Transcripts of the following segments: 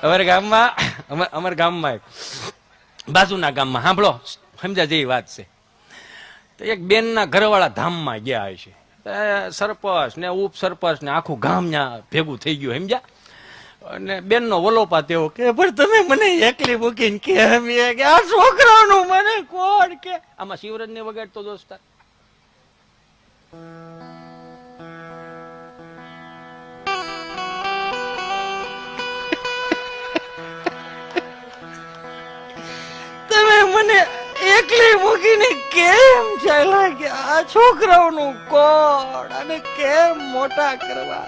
અમારા ગામમાં બાજુના ગામમાં સાંભળો સમજા જેવી વાત છે. તો એક બેન ના ઘરવાળા ધામમાં ગયા છે. સરપંચ ને ઉપસરપંચ ને આખું ગામ ત્યાં ભેગું થઈ ગયું સમજ્યા. અને બેન નો વલોપાત એવો કે પણ તમે મને એકલી મૂકીને કેમ કે આ છોકરાનું મને કોણ કે આમાં શિવરાજ ને વગાડતો દોસ્તાર. તમે મને એકલી મૂકીને કેમ ચાલ્યા કે આ છોકરાઓનું કોણ અને કેમ મોટા કરવા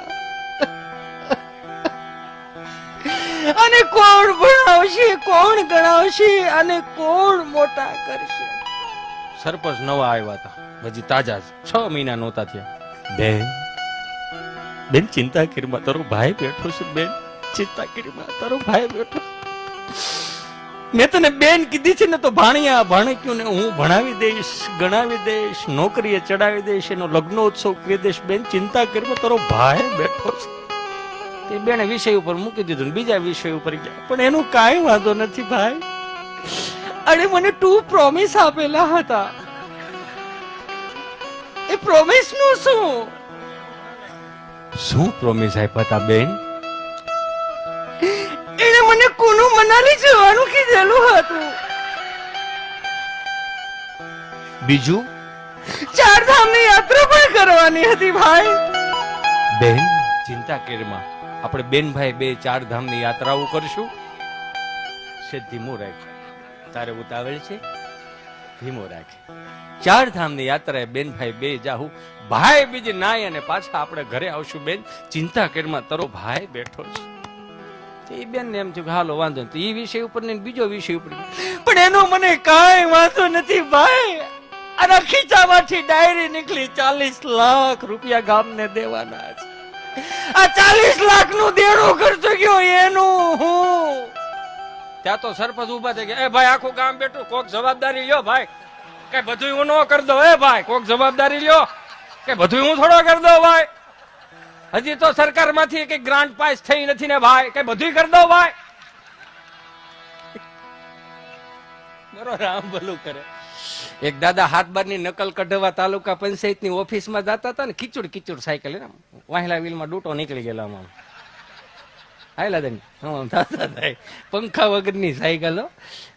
અને કોણ ભણાવશે કોણ ગણાવશે અને કોણ મોટા કરશે. સરપંચ નવા આવ્યા હતા હજી તાજા 6 મહિના નહોતા થયા. બેન ચિંતા કરીમાં તારો ભાઈ બેઠો છે. બેન ચિંતા કરીમાં તારો ભાઈ બેઠો. મેં તને બેન કીધી છે ને તો ભાણિયા ભાણક્યું ને હું ભણાવી દઈશ ગણાવી દઈશ નોકરીએ ચડાવી દઈશ એનો લગ્નોત્સવ કરી દઈશ. બેન ચિંતા કરીમાં તારો ભાઈ બેઠો છે. તે બેને વિષય ઉપર મૂકી દીધું બીજા વિષય ઉપર ગયા. પણ એનું કાંઈ વાંધો નથી ભાઈ. અરે મને 2 પ્રોમિસ આપેલા હતા. એ પ્રોમિસ નું શું પ્રોમિસ આપ્યા હતા બેન? એને મને કુલુ મનાલી જવાનું કીધેલું હતું. બીજું 4 ધામની યાત્રા પણ કરવાની હતી ભાઈ. બેન ચિંતા કરીમાં આપણે બેન ભાઈ 2 4 ધામની યાત્રાઓ કરશું. છે ધીમો રાખ. તારે ઉતાવળ છે ધીમો રાખ. 4 ધામની યાત્રાએ બેન ભાઈ 2 જાહું. ભાઈ બીજી નાય અને પાછા આપણે ઘરે આવશું. બેન ચિંતા કરીમાં તારો ભાઈ બેઠો છે. એ બેન ને એમ થયું કે હાલો વાંધો નથી. એ વિષય ઉપર ને બીજો વિષય ઉપર. પણ એનો મને કાંઈ વાંધો નથી ભાઈ. આના ખીચામાંથી ડાયરી નીકળી 40 લાખ રૂપિયા ગામને દેવાના છે. આ 40 લાખ નું દેણું કરતો ગયો એનું હું. ત્યાં તો સરપંચ ઉભા થઈ ગયા. એ ભાઈ આખું ગામ બેઠું કોક જવાબદારી લ્યો ભાઈ. કઈ બધું હું ન કરી દઉં. એ ભાઈ કોક જવાબદારી લ્યો. કે બધું હું થોડો કરી દઉં ભાઈ. હજી તો સરકાર માંથી કઈ ગ્રાન્ટ પાસ થઈ નથી ને ભાઈ. કઈ બધું કરી દઉં ભાઈ. બરો રામ ભલું કરે. એક દાદા હાથબારની નકલ કઢવા તાલુકા પંચાયતની ઓફિસમાં જતા હતા ને કિચુડ સાયકલ વાહેલા વ્હીલમાં ડૂટો નીકળી ગયેલા આમાં હાયલા દે પંખા વગરની સાયકલો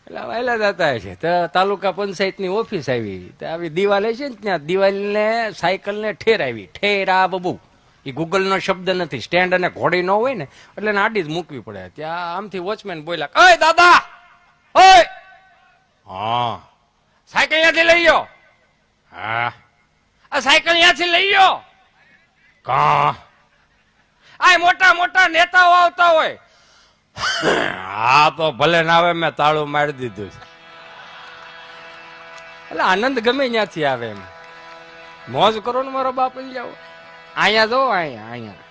એટલે વાહેલા જતા છે. તો તાલુકા પંચાયતની ઓફિસ આવી દિવાલ છે ને ત્યાં દિવાલને સાયકલને ઠેર આવી. ઠેરા બબુ એ ગૂગલ નો શબ્દ નથી. સ્ટેન્ડ અને ઘોડી ન હોય ને એટલે આડી જ મૂકવી પડે. ત્યાં આમથી વોચમેન બોલ્યા ઓય દાદા ઓય હા સાયકલ ત્યાંથી લઈ ગયો. હા આ સાયકલ ત્યાંથી લઈ ગયો. કા આ મોટા મોટા નેતાઓ આવતા હોય. હા તો ભલે ના આવે મેં તાળું મારી દીધું. એટલે આનંદ ગમે ત્યાંથી આવે એમ. મોજ કરો ને મારો બાપ જાઓ. અહીંયા જો અહીંયા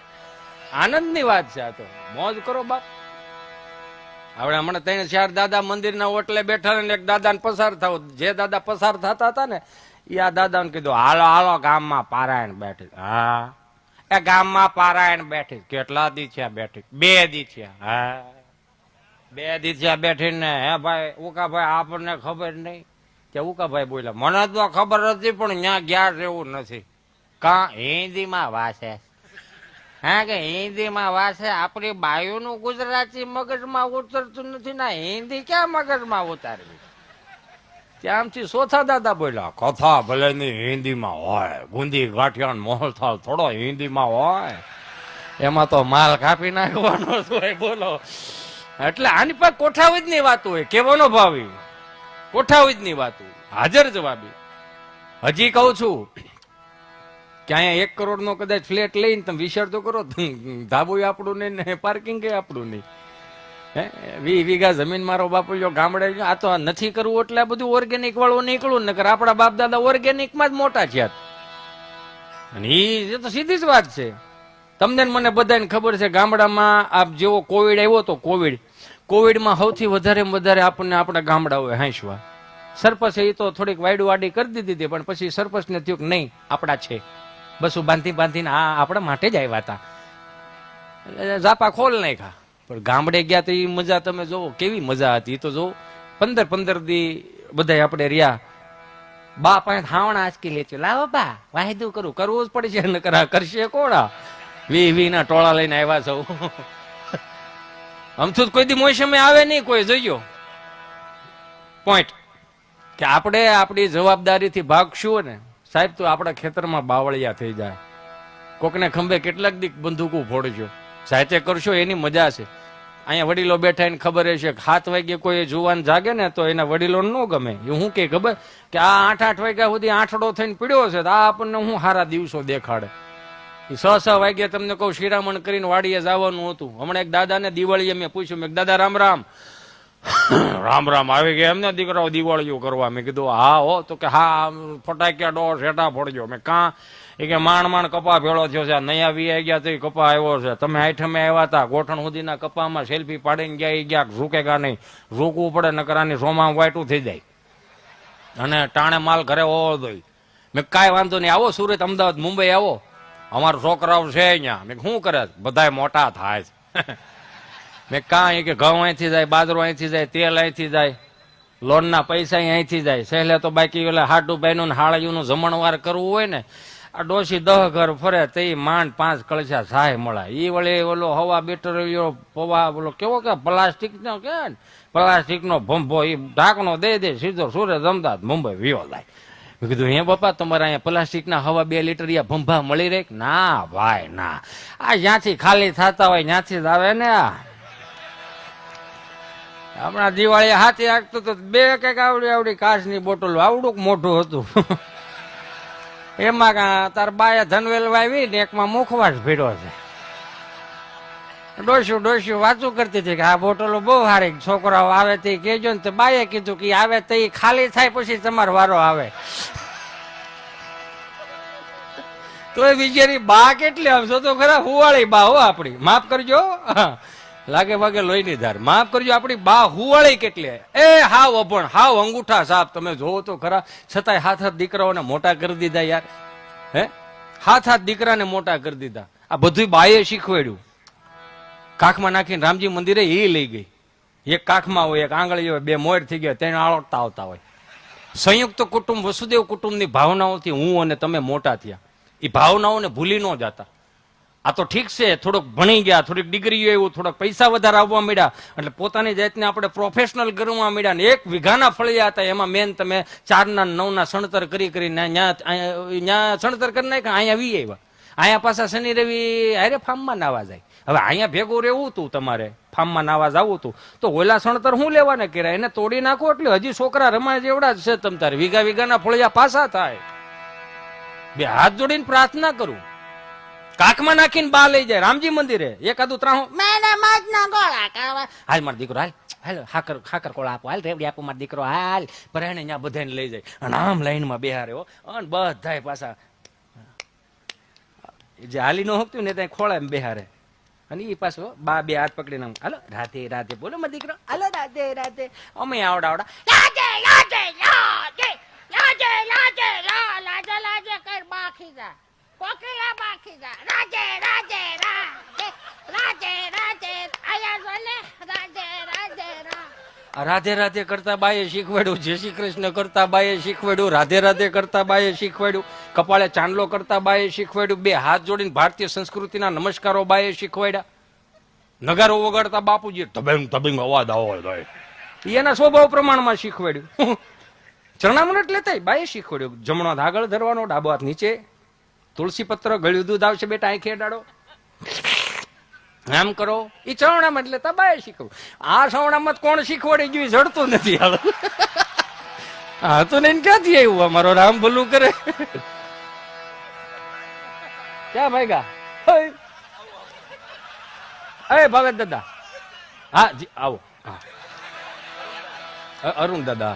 આનંદ ની વાત છે. આ તો મોજ કરો બાપ. આપણે હમણાં 3-4 દાદા મંદિરના ઓટલે બેઠા ને એક દાદા ને પસાર થાવ. જે દાદા પસાર થતા હતા ને એ આ દાદા ને કીધું હાલો હાલો ગામમાં પારાયણ બેઠી. હા એ ગામમાં પારાયણ બેઠી. કેટલા દી થયા બેઠી? 2 દી થયા. હા 2 દી થયા બેઠી ને. હે ભાઈ ઉકાભાઈ આપણને ખબર નહીં. કે ઉકાભાઈ બોલ્યા મને તો ખબર હતી પણ ત્યાં ગયા રહેવું નથી. કા હિન્દીમાં વાસે. હા કે હિન્દીમાં વાસે. આપણી બાયુનું ગુજરાતી મગજમાં ઉતરતું નથી ને હિન્દી ક્યાં મગજમાં ઉતારવી. ત્યાંથી ચોથા દાદા બોલ્યા કથા ભલે ની હિન્દીમાં હોય. ગુંદી ગાંઠિયા મોહલ થાળ થોડો હિન્દીમાં હોય. એમાં તો માલ કાપી નાખવાનો હોય. બોલો એટલે આની પર કોઠાવીજ ની વાત હોય. કેવાનો ભાવી કોઠાવીજ ની વાત હોય. હાજર જવાબી. હજી કઉ છું કે અહીંયા 1 કરોડ નો કદાચ ફ્લેટ લઈને તમે વિચાર તો કરો. ધાબુ આપણું નહીં ને પાર્કિંગ આપણું નહીં. 20 વીઘા જમીન મારો બાપુ ગામડે. આ તો નથી કરવું એટલે બધું ઓર્ગેનિક વાળું નીકળું ને આપડા બાપ દાદા ઓર્ગેનિક માં જ મોટા થયા. અને એ તો સીધી જ વાત છે. તમને મને બધાને ખબર છે ગામડામાં આપ જેવો કોવિડ આવ્યો તો કોવિડમાં સૌથી વધારે આપણને આપણા ગામડાઓએ હાંસવા. સરપંચ એ તો થોડીક વાડી કરી દીધી હતી પણ પછી સરપંચ ને થયું કે નહીં આપડા છે. બસું બાંધીને આ આપણા માટે જ આવ્યા હતા. ઝાપા ખોલ નાખ્યા. પણ ગામડે ગયા તો એ મજા તમે જોવો, કેવી મજા હતી એ તો જોવો. 15 દી બધા આપણે રહ્યા, બા પાસે હાવણા આંચકી લે છે, લાવો બા વાયદું કરવું જ પડશે, ન કરશે કોણ? 20 ના ટોળા લઈને આવ્યા છો. આમ તો કોઈ દી મોસમે આવે નહીં કોઈ, જોઈજો પોઈન્ટ કે આપણે આપણી જવાબદારીથી ભાગશું ને સાહેબ તો આપણા ખેતરમાં બાવળિયા થઈ જાય. કોકને ખંભે કેટલાક દી બંદૂકો ફોડજો, જાતે કરશો એની મજા છે. અહીંયા વડીલો બેઠા એને ખબર હશે 7 વાગે કોઈ જુવાન જાગે ને તો એના વડીલો ન ગમે. એ શું કે ખબર કે આ 8 વાગ્યા સુધી આંઠડો થઈને પીડ્યો છે, આ આપણને હું સારા દિવસો દેખાડે. 6 વાગે તમને કહું શિરામણ કરીને વાડીએ જવાનું હતું. હમણાં એક દાદાને દિવાળીએ મેં પૂછ્યું, મેં દાદા રામ રામ. રામ રામ આવી ગયા એમને દીકરાઓ દિવાળીઓ કરવા? મેં કીધું હા હો. તો કે હા ફટાકિયા ડો શેટા ફોડજો. મેં કાં? એ કે માંડ કપા ભેળો થયો છે, નયા વી ગયા તો કપા આવ્યો છે, તમે 8મે આવ્યા હતા, ગોઠણ સુધીના કપામાં સેલ્ફી પાડીને ગયા ઝૂકેગા નહીં, ઝૂકવું પડે નકરાની સોમાં વાયટું થઈ જાય અને ટાણે માલ ઘરે હોવો જોઈએ. મેં કાંઈ વાંધો નહીં, આવો સુરત અમદાવાદ મુંબઈ આવો, અમારા છોકરાઓ છે અહીંયા. મેં શું કરે? બધાય મોટા થાય છે. મેં કાંઈ કે ઘઉં અહીંથી જાય, બાજરો અહીંથી જાય, તેલ અહીંથી જાય, લોનના પૈસા અહીંથી જાય. સહેલે તો બાકી ઓલા હાટુભાઈનું ને હાળીઓનું જમણવાર કરવું હોય ને, આ ડોસી 10 ઘર ફરે તે માંડ 5 કળશા સહાય મળે. એ વળી ઓલો હવા બેટરીઓ પવા ઓલો કેવો કે પ્લાસ્ટિક નો કે પ્લાસ્ટિક નો ભંભો એ ઢાંકણો દે સીધો સુરત અમદાવાદ મુંબઈ વિયો જાય. મેં કીધું હે બાપા તમારે અહીંયા પ્લાસ્ટિકના હવા 2 લીટર ભંભા મળી રહે? ના ભાઈ ના, આ જ્યાંથી ખાલી થતા હોય ત્યાંથી જ આવે ને. હમણાં દિવાળી હાથી આગતું તો 2 કઈક આવડી કાચની બોટલ, આવડું મોઢું હતું. એમાં તાર બાએ ધનવેલ વાવી ને એકમાં મુખવાસ ભીડો છે. ડોસ્યું વાતું કરતી હતી કે આ બોટલો બહુ સારી, છોકરાઓ આવે તે કેજો ને. તો બાએ કીધું કે આવે તો ખાલી થાય પછી તમારો વારો આવે. તો એ બિચારી બા કેટલી આવશો તો ખરા હુવાળી બા હો આપણી, માફ કરજો, લાગે વાગે લોહીની ધાર, માફ કરજો આપણી બા હુવાળી કેટલી. એ હાવ અભણ, હાવ અંગૂઠા સાપ, તમે જોવો તો ખરા. છતાંય હાથ દીકરાઓને મોટા કરી દીધા યાર. હે હાથ દીકરાને મોટા કરી દીધા. આ બધું બાએ શીખવાડ્યું. કાખમાં નાખીને રામજી મંદિરે એ લઈ ગઈ. એક કાખમાં હોય, એક આંગળી હોય, 2 મોર થઈ ગયા, તેને આળોટતા આવતા હોય. સંયુક્ત કુટુંબ, વસુદેવ કુટુંબની ભાવનાઓથી હું અને તમે મોટા થયા. એ ભાવનાઓને ભૂલી ન જતા. આ તો ઠીક છે, થોડુંક ભણી ગયા, થોડીક ડિગ્રી એવું, થોડાક પૈસા વધારે આવવા મળ્યા એટલે પોતાની જાતને આપણે પ્રોફેશનલ કરવા મળ્યા ને 1 વીઘાના ફળિયા હતા એમાં મેન તમે 4 ના 9 ના સણતર કરીને ત્યાં સણતર કરી નાખ્યા. અહીંયા વી આવ્યા, અહીંયા પાછા શનિ રવિ અરે ફાર્મમાં નાવા જાય. હવે અહીંયા ભેગું રહેવું હતું, તમારે ફાર્મમાં નાવા જવું હતું તો ઓલા સણતર શું લેવાને કર્યા? એને તોડી નાખો એટલે હજી છોકરા રમાય જેવડા જ છે. તમ તારે વીઘાના ફળિયા પાછા થાય. 2 હાથ જોડીને પ્રાર્થના કરું, કાખમાં નાખીને બા લઈ જાય રામજી મંદિરે. એકાદું 3 હાલ મારો દીકરો હાલ હાકર કોળા આપો, હાલ રેવડી આપો મારો દીકરો, હાલ પરાણે અહીંયા બધાને લઈ જાય. અને આમ લાઈનમાં બેહારે હો, અને બધા પાછા જે હાલી નો હોતું ને ત્યાં ખોળા બેહારે. અને એ પાછો બા 2 હાથ પકડીને આમ હાલો રાધે રાધે બોલો મારો દીકરો, હાલો રાધે રાધે. અમે આવડા રાધે રાધે રાધે રાધે રાધે રાધે રાધે કર બાખી જા કોકીલા બાકી જા રાધે રાધે રાધે રાધે રાધે આયા જોને રાધે રાધે રાધે રાધે કરતા બાએ શીખવાડ્યું, જય શ્રી કૃષ્ણ કરતા બાએ શીખવાડ્યું, રાધે રાધે કરતા બાએ શીખવાડ્યું, કપાળે ચાંદલો કરતા બાએ શીખવાડ્યું, 2 હાથ જોડીને ભારતીય સંસ્કૃતિના નમસ્કારો બાએ શીખવાડ્યા, નગારો વગાડતા બાપુજી તબેંગ તબેંગ અવાજ આવો એના સ્વભાવ પ્રમાણમાં શીખવાડ્યું. ચરણામૃત લેતા બાએ શીખવાડ્યું, જમણો હાથ આગળ ધરવાનો, ડાબો હાથ નીચે, તુલસી પત્ર ગળ્યું દૂધ આવશે બેટા અહીં ખેડાડો, આમ કરો. એ ચરણામૃત લેતા બાએ શીખવું. આ ચરણામૃત કોણ શીખવાડી ગયું જડતું નથી. હા તો ને ક્યાંથી આવ્યું? અમારો રામ ભલું કરે. ક્યાં ભાઈગા? અરે ભાવેશ દાદા, હા જી આવો. હા અરુણ દાદા